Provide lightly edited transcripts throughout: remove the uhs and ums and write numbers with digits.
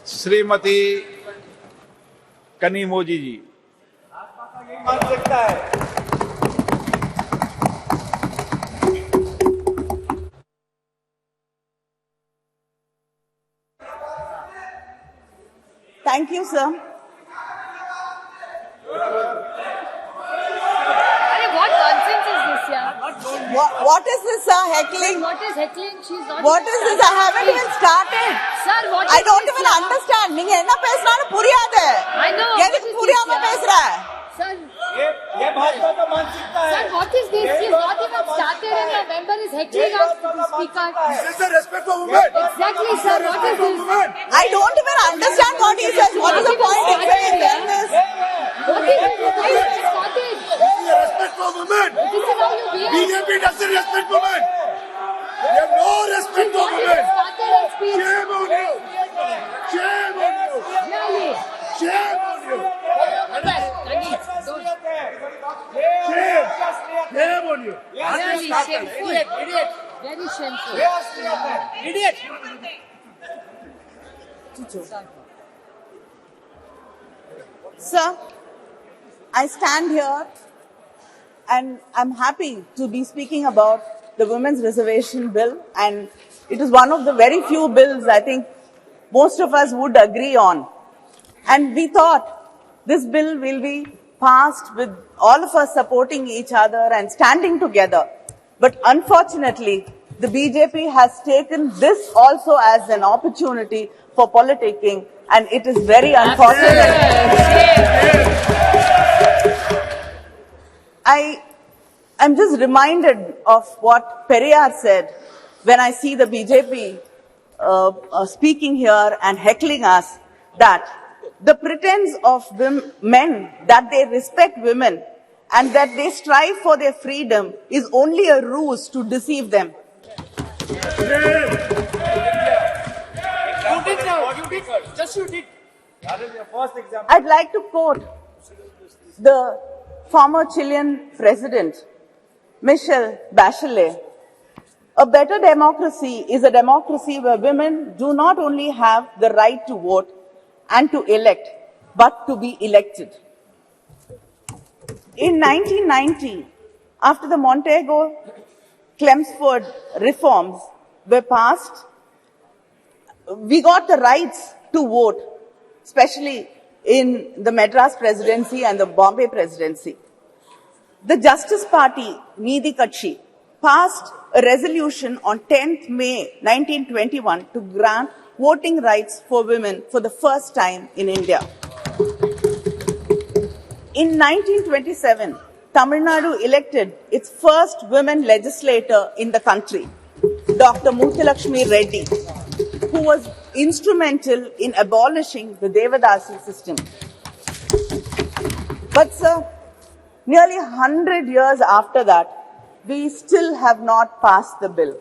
श्रीमती कनीमोजी जी। मान सकता है। Thank you, sir. What nonsense is this, yeah? What is this, sir? Heckling? What is heckling? She's not. What even is this? I haven't even started. Sir, what I is don't this, even yeah? understand. நீங்க என்ன பேசுறான்னு புரியாது. I know. எதுக்கு புரியாம பேசுற? Sir, ये भाजपा का मानसिकता है। sir, what is this? She's not even started and the member is heckling us to the speaker. This is the respect for women. Exactly, sir. What is this? I don't even understand what he says. What is the point in saying this? What is this? Why is it started? This is the respect for women. This is how you behave. BJP doesn't respect women. They have no respect for What is women. it started and speech? Shame on you. Shame on you. Really? Shame on you. Shame. Shame on you. Really shameful. Very shameful. Sir, I stand here and I'm happy to be speaking about the Women's Reservation Bill, and it is one of the very few bills I think most of us would agree on. And we thought this bill will be passed with all of us supporting each other and standing together. But unfortunately, the BJP has taken this also as an opportunity for politicking, and it is very unfortunate. I'm just reminded of what Periyar said when I see the BJP speaking here and heckling us, that the pretense of men that they respect women and that they strive for their freedom is only a ruse to deceive them. I'd like to quote the former Chilean president, Michelle Bachelet. A better democracy is a democracy where women do not only have the right to vote and to elect, but to be elected. In 1990, after the Montego-Chelmsford reforms were passed, we got the rights to vote, especially in the Madras presidency and the Bombay presidency. The Justice Party, Needhi Katchi, passed a resolution on 10th May 1921 to grant voting rights for women for the first time in India. In 1927, Tamil Nadu elected its first women legislator in the country, Dr. Muthulakshmi Reddy, who was instrumental in abolishing the Devadasi system. But sir, nearly 100 years after that, we still have not passed the bill.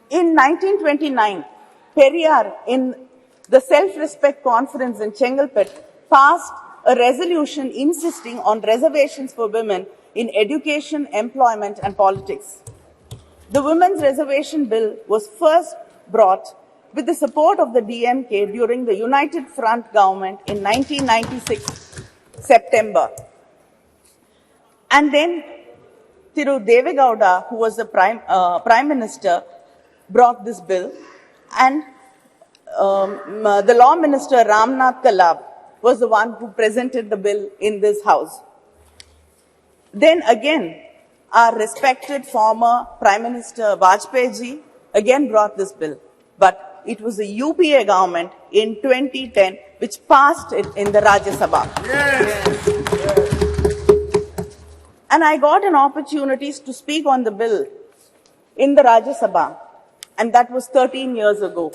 In 1929, Periyar, in the Self-Respect Conference in Chengalpet, passed a resolution insisting on reservations for women in education, employment, and politics. The Women's Reservation Bill was first brought with the support of the DMK during the United Front government in 1996, September. And then Thiru Devegowda, who was the Prime Minister, brought this bill, and the Law Minister Ramnath Kalab was the one who presented the bill in this House. Then again, our respected former Prime Minister Vajpayee ji again brought this bill, but it was the UPA government in 2010 which passed it in the Rajya Sabha. Yes. And I got an opportunity to speak on the bill in the Rajya Sabha, and that was 13 years ago.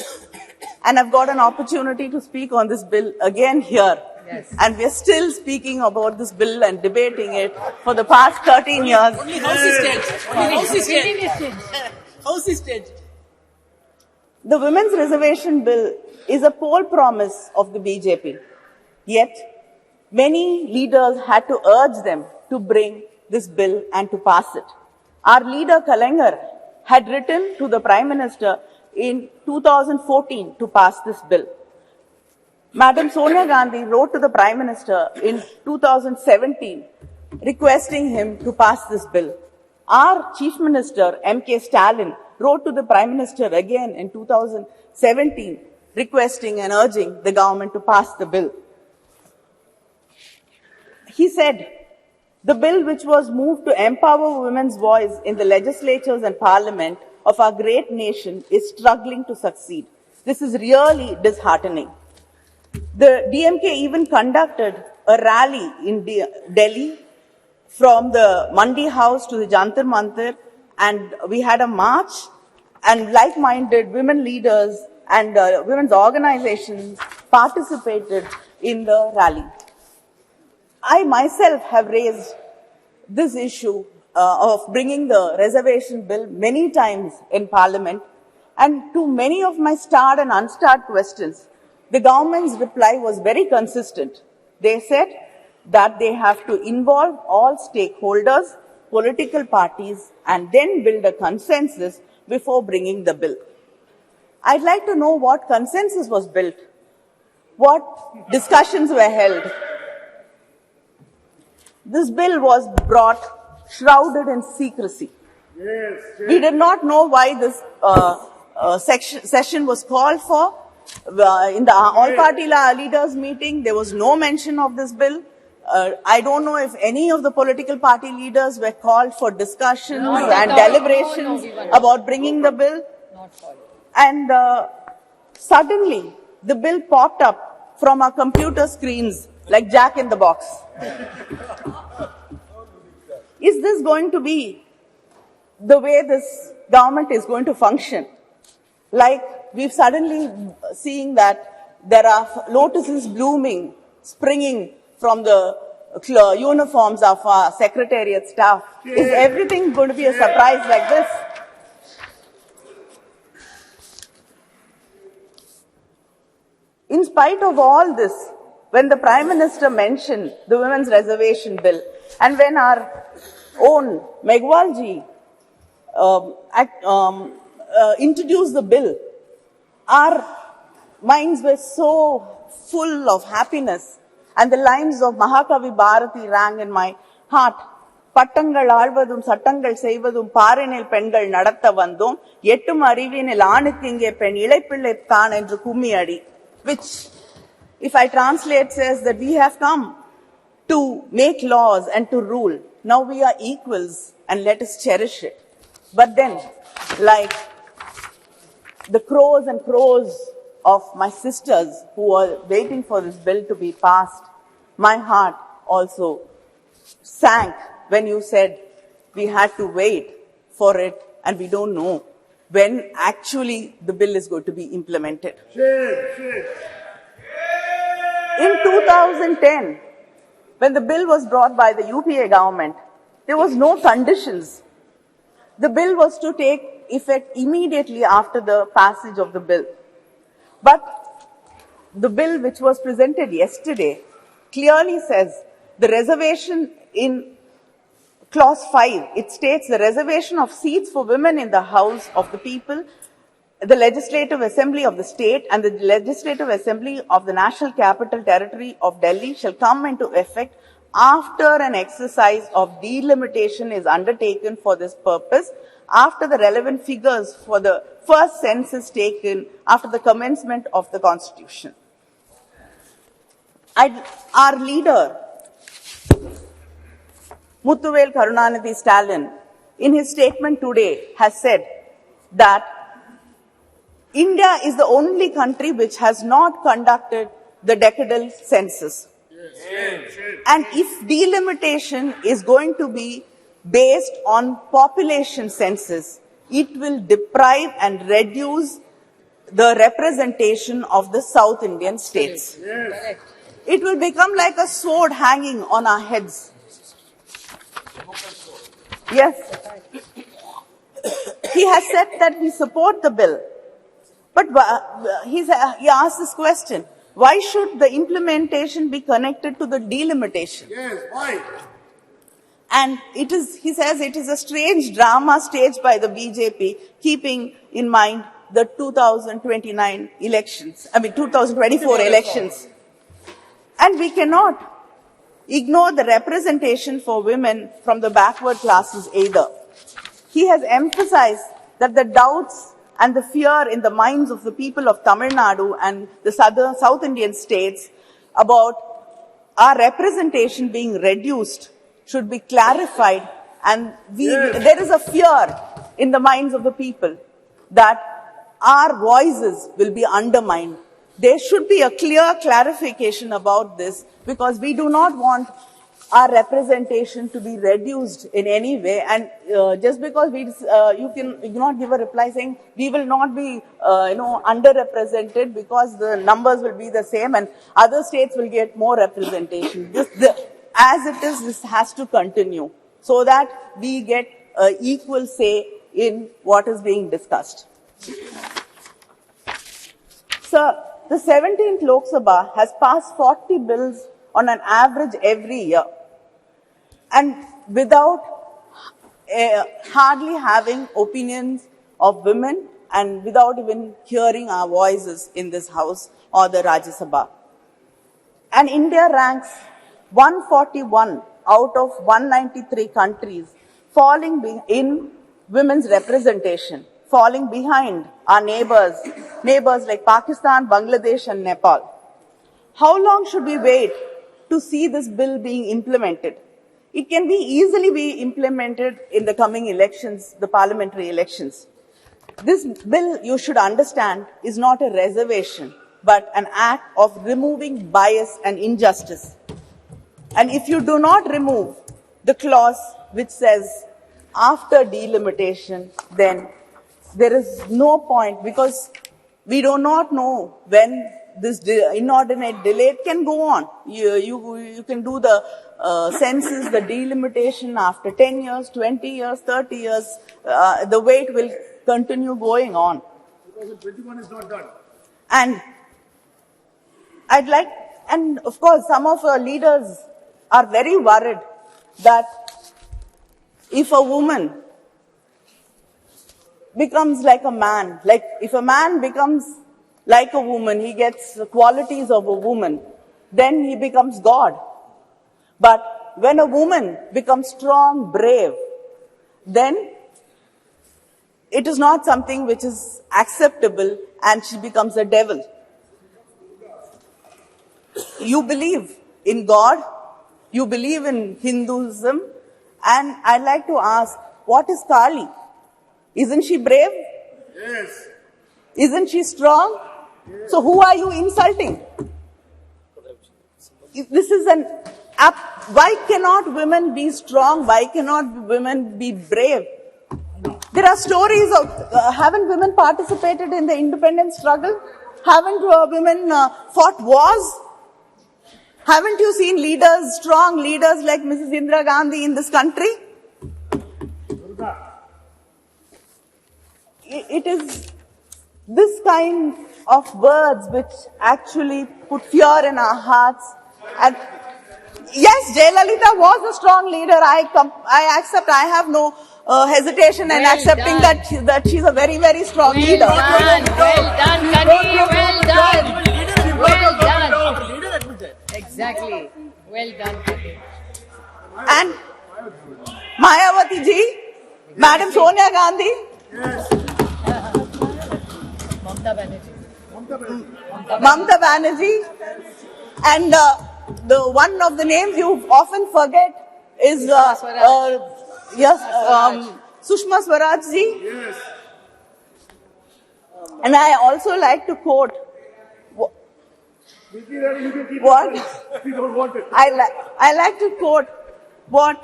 And I've got an opportunity to speak on this bill again here. Yes. And we're still speaking about this bill and debating it for the past 13 years. Only House is staged. Only House is staged. House is staged. The Women's Reservation Bill is a poll promise of the BJP. Yet, many leaders had to urge them to bring this bill and to pass it. Our leader Kalaignar had written to the Prime Minister in 2014 to pass this bill. Madam Sonia Gandhi wrote to the Prime Minister in 2017 requesting him to pass this bill. Our Chief Minister, M.K. Stalin, wrote to the Prime Minister again in 2017 requesting and urging the government to pass the bill. He said, the bill which was moved to empower women's voice in the legislatures and parliament of our great nation is struggling to succeed. This is really disheartening. The DMK even conducted a rally in Delhi from the Mandi House to the Jantar Mantar, and we had a march, and like-minded women leaders and women's organizations participated in the rally. I myself have raised this issue of bringing the reservation bill many times in Parliament, and to many of my starred and unstarred questions, the government's reply was very consistent. They said that they have to involve all stakeholders, political parties, and then build a consensus before bringing the bill. I'd like to know what consensus was built, what discussions were held. This bill was brought shrouded in secrecy. Yes. We did not know why this session was called for. In the all-party leaders meeting, there was no mention of this bill. I don't know if any of the political party leaders were called for discussions and deliberations about bringing the bill. And suddenly, the bill popped up from our computer screens like Jack in the Box. Is this going to be the way this government is going to function? Like we've suddenly seeing that there are lotuses blooming, springing from the uniforms of our secretariat staff. Is everything going to be a surprise like this? In spite of all this, when the Prime Minister mentioned the Women's Reservation Bill, and when our own Megwalji introduced the bill, our minds were so full of happiness, and the lines of Mahakavi Bharati rang in my heart. பட்டங்கள் ஆழ்வதும் சட்டங்கள் செய்வதும் பாரினில் பெண்கள் நடத்த வந்தோம் எட்டும் அறிவினில் ஆணுக்கு இங்கே பெண் இளைப்பிள்ளை தான் என்று கும்மியடி, which if I translate says that we have come to make laws and to rule. Now we are equals and let us cherish it. But then, like the crows and crows of my sisters who are waiting for this bill to be passed, my heart also sank when you said we had to wait for it and we don't know when actually the bill is going to be implemented. In 2010, when the bill was brought by the UPA government, there was no conditions. The bill was to take effect immediately after the passage of the bill. But the bill which was presented yesterday clearly says the reservation in Clause 5, it states the reservation of seats for women in the House of the People, the Legislative Assembly of the State and the Legislative Assembly of the National Capital Territory of Delhi shall come into effect after an exercise of delimitation is undertaken for this purpose, after the relevant figures for the first census taken after the commencement of the Constitution. Our leader, Muthuvel Karunanidhi Stalin, in his statement today has said that India is the only country which has not conducted the decadal census. And if delimitation is going to be based on population census, it will deprive and reduce the representation of the South Indian states. It will become like a sword hanging on our heads. Yes. He has said that we support the bill. But he asked this question, why should the implementation be connected to the delimitation? Yes, why? And he says it is a strange drama staged by the BJP, keeping in mind the 2029 elections, 2024 elections. And we cannot ignore the representation for women from the backward classes either. He has emphasized that the doubts and the fear in the minds of the people of Tamil Nadu and the South Indian states about our representation being reduced should be clarified, and there is a fear in the minds of the people that our voices will be undermined. There should be a clear clarification about this, because we do not want our representation to be reduced in any way. And just because you cannot give a reply saying we will not be underrepresented because the numbers will be the same and other states will get more representation. As it is, this has to continue so that we get equal say in what is being discussed. Sir, the 17th Lok Sabha has passed 40 bills on an average every year, and without hardly having opinions of women and without even hearing our voices in this House or the Rajya Sabha. And India ranks 141 out of 193 countries, falling in women's representation, falling behind our neighbors like Pakistan, Bangladesh and Nepal. How long should we wait to see this bill being implemented? It can easily be implemented in the coming elections, the parliamentary elections. This bill, you should understand, is not a reservation, but an act of removing bias and injustice. And if you do not remove the clause which says after delimitation, then there is no point, because we do not know when this inordinate delay can go on. You can do the census, the delimitation after 10 years, 20 years, 30 years. The wait will continue going on. 2021 is not done. And and of course, some of our leaders are very worried that if a woman becomes like a man, like if a man becomes like a woman, he gets the qualities of a woman, then he becomes God. But when a woman becomes strong, brave, then it is not something which is acceptable and she becomes a devil. You believe in God, you believe in Hinduism, and I'd like to ask, what is Kali? Isn't she brave? Yes. Isn't she strong? Yes. So who are you insulting? This is why cannot women be strong? Why cannot women be brave? There are stories of, haven't women participated in the independence struggle? Haven't women fought wars? Haven't you seen leaders, strong leaders like Mrs. Indira Gandhi in this country? It is this kind of words which actually put fear in our hearts. And yes, Jayalalitha was a strong leader. I accept. I have no hesitation in accepting that she's a very, very strong leader. Well done, Kani, well done. Well done. Exactly. Well done, Kani. And Mayawati ji, Madam Sonia Gandhi. Yes. Mamta Banerjee. Mamta Banerjee, and the one of the names you often forget is Sushma Swaraj ji. Yes. And I also like to quote You can keep what it. We don't want it. I like to quote what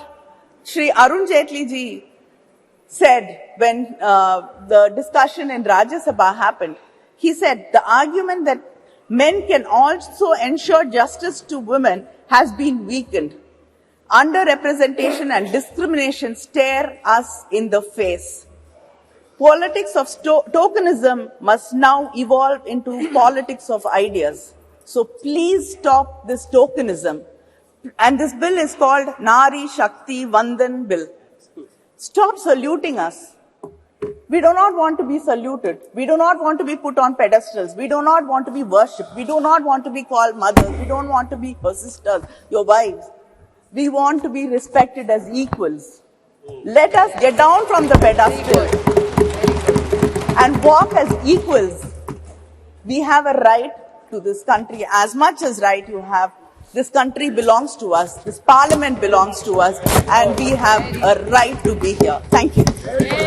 Shri Arun Jaitley ji said when the discussion in Rajya Sabha happened. He said, the argument that men can also ensure justice to women has been weakened. Underrepresentation and discrimination stare us in the face. Politics of tokenism must now evolve into politics of ideas. So please stop this tokenism. And this bill is called Nari Shakti Vandan Bill. Stop saluting us. We do not want to be saluted. We do not want to be put on pedestals. We do not want to be worshipped. We do not want to be called mothers. We don't want to be your sisters, your wives. We want to be respected as equals. Let us get down from the pedestal and walk as equals. We have a right to this country as much as right you have. This country belongs to us. This parliament belongs to us. And we have a right to be here. Thank you.